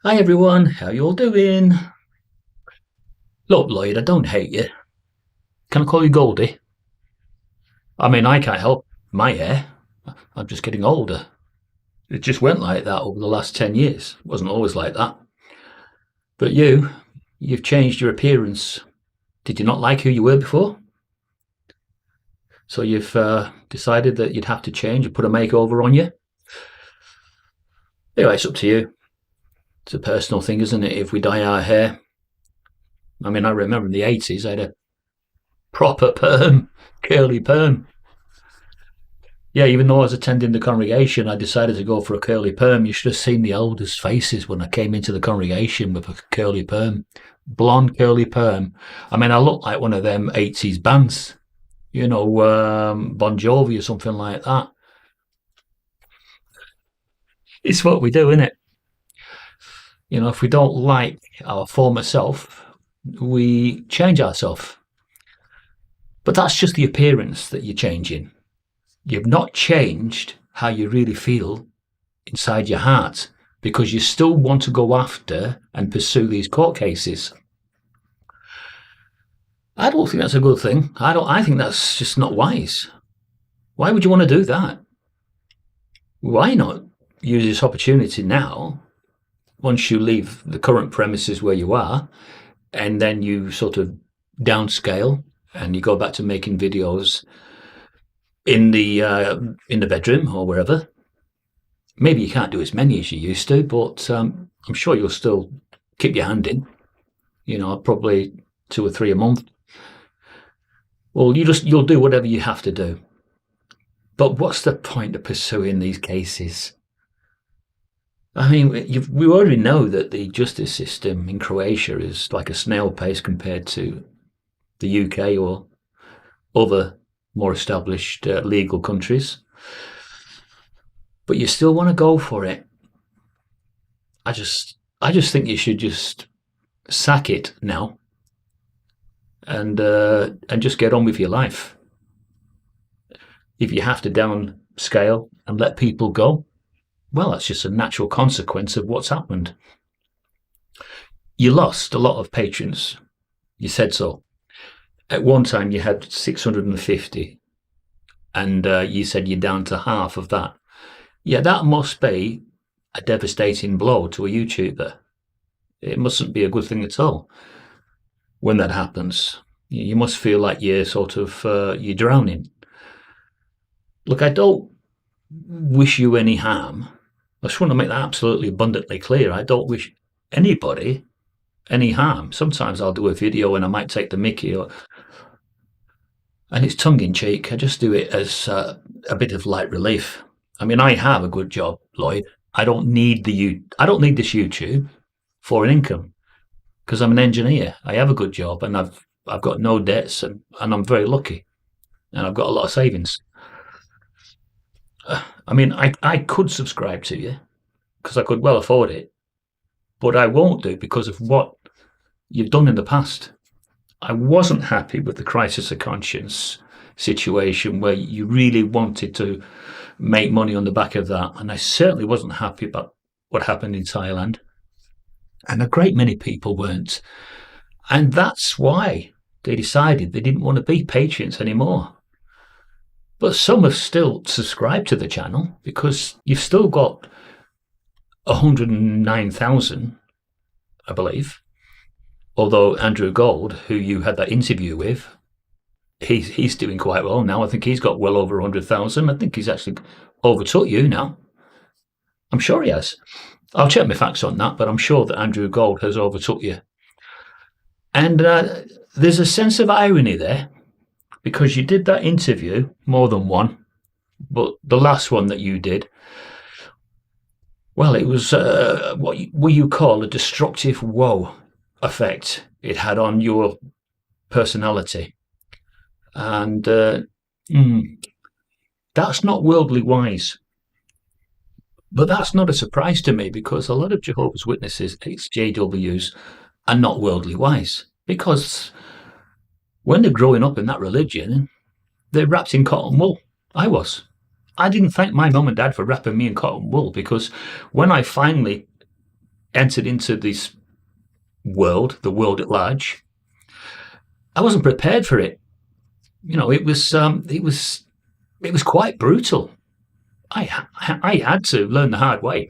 Hi everyone, how you all doing? Look, Lloyd, I don't hate you. Can I call you Goldie? I mean, I can't help my hair. I'm just getting older. It just went like that over the last 10 years. It wasn't always like that. But you've changed your appearance. Did you not like who you were before? So you've decided that you'd have to change and put a makeover on you? Anyway, it's up to you. It's a personal thing, isn't it? If we dye our hair. I mean, I remember in the 80s, I had a proper perm, curly perm. Yeah, even though I was attending the congregation, I decided to go for a curly perm. You should have seen the elders' faces when I came into the congregation with a curly perm, blonde curly perm. I mean, I looked like one of them 80s bands, Bon Jovi or something like that. It's what we do, isn't it? If we don't like our former self, we change ourselves. But that's just the appearance that you're changing. You've not changed how you really feel inside your heart because you still want to go after and pursue these court cases. I don't think that's a good thing. I think that's just not wise. Why would you want to do that? Why not use this opportunity now once you leave the current premises where you are and then you sort of downscale and you go back to making videos in the bedroom or wherever. Maybe you can't do as many as you used to, but I'm sure you'll still keep your hand in. Probably 2 or 3 a month. Well, you'll do whatever you have to do. But what's the point of pursuing these cases? I mean, we already know that the justice system in Croatia is like a snail pace compared to the UK or other more established legal countries. But you still want to go for it. I just think you should just sack it now and just get on with your life. If you have to downscale and let people go, well, that's just a natural consequence of what's happened. You lost a lot of patrons. You said so. At one time, you had 650, and you said you're down to half of that. Yeah, that must be a devastating blow to a YouTuber. It mustn't be a good thing at all when that happens. You must feel like you're drowning. Look, I don't wish you any harm. I just want to make that absolutely abundantly clear. I don't wish anybody any harm. Sometimes I'll do a video and I might take the mickey, and it's tongue in cheek. I just do it as a bit of light relief. I mean, I have a good job, Lloyd. I don't need this YouTube for an income because I'm an engineer. I have a good job and I've got no debts and I'm very lucky and I've got a lot of savings. I mean, I could subscribe to you because I could well afford it, but I won't do because of what you've done in the past. I wasn't happy with the crisis of conscience situation where you really wanted to make money on the back of that. And I certainly wasn't happy about what happened in Thailand. And a great many people weren't. And that's why they decided they didn't want to be patrons anymore. But some have still subscribed to the channel because you've still got 109,000, I believe. Although Andrew Gold, who you had that interview with, he's doing quite well now. I think he's got well over 100,000. I think he's actually overtook you now. I'm sure he has. I'll check my facts on that, but I'm sure that Andrew Gold has overtook you. And there's a sense of irony there because you did that interview, more than one, but the last one that you did, well, it was what you call a destructive woe effect it had on your personality. And that's not worldly wise. But that's not a surprise to me because a lot of Jehovah's Witnesses, ex-JWs, are not worldly wise because when they're growing up in that religion, they're wrapped in cotton wool. I was. I didn't thank my mum and dad for wrapping me in cotton wool because when I finally entered into this world, the world at large, I wasn't prepared for it. It was quite brutal. I had to learn the hard way,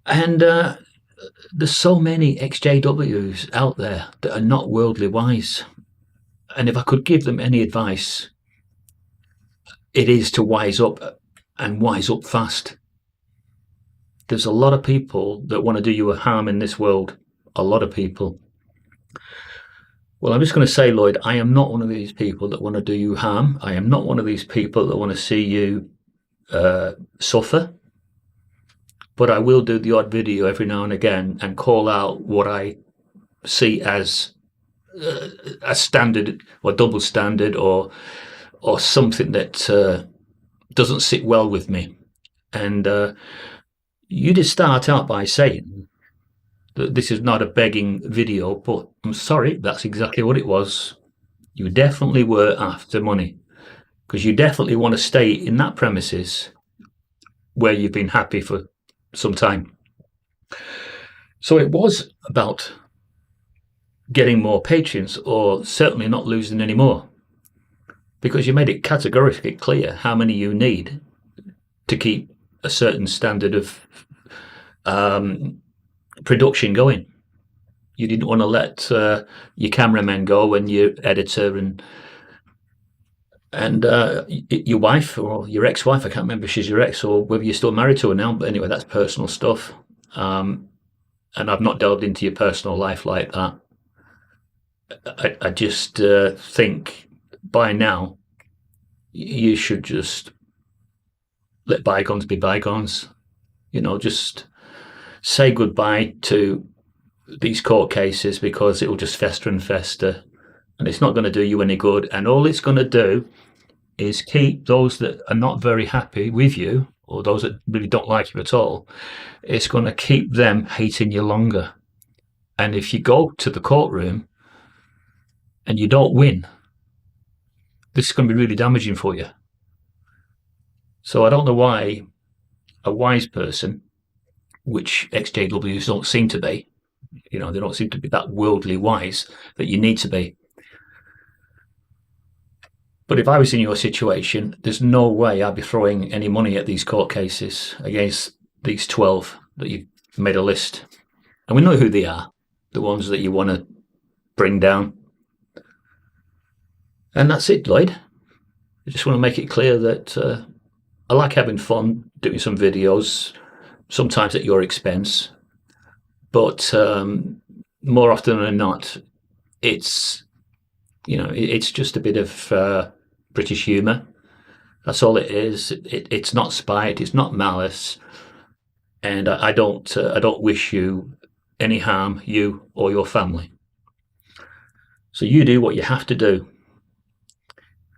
and there's so many XJWs out there that are not worldly wise. And if I could give them any advice, it is to wise up and wise up fast. There's a lot of people that want to do you a harm in this world. A lot of people. Well, I'm just going to say, Lloyd, I am not one of these people that want to do you harm. I am not one of these people that want to see you suffer. But I will do the odd video every now and again and call out what I see as a standard or double standard or something that doesn't sit well with me. And you did start out by saying that this is not a begging video, but I'm sorry, that's exactly what it was. You definitely were after money because you definitely want to stay in that premises where you've been happy for some time. So it was about getting more patrons or certainly not losing any more, because you made it categorically clear how many you need to keep a certain standard of production going. You didn't want to let your cameraman go and your editor and your wife or your ex-wife. I can't remember if she's your ex or whether you're still married to her now. But anyway, that's personal stuff. And I've not delved into your personal life like that. I just think by now you should just let bygones be bygones. Just say goodbye to these court cases because it will just fester and fester, and it's not going to do you any good. And all it's going to do is keep those that are not very happy with you or those that really don't like you at all, it's going to keep them hating you longer. And if you go to the courtroom and you don't win, this is going to be really damaging for you. So I don't know why a wise person, which XJWs don't seem to be, they don't seem to be that worldly wise that you need to be. But if I was in your situation, there's no way I'd be throwing any money at these court cases against these 12 that you've made a list. And we know who they are, the ones that you want to bring down. And that's it, Lloyd. I just want to make it clear that I like having fun doing some videos, sometimes at your expense. But more often than not, it's just a bit of British humour. That's all it is. It's not spite. It's not malice. And I don't wish you any harm, you or your family. So you do what you have to do.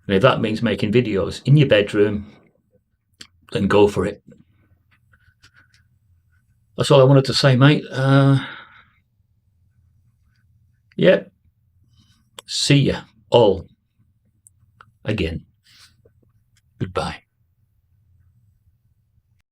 And if that means making videos in your bedroom, then go for it. That's all I wanted to say, mate. Yeah. See ya all again. Goodbye.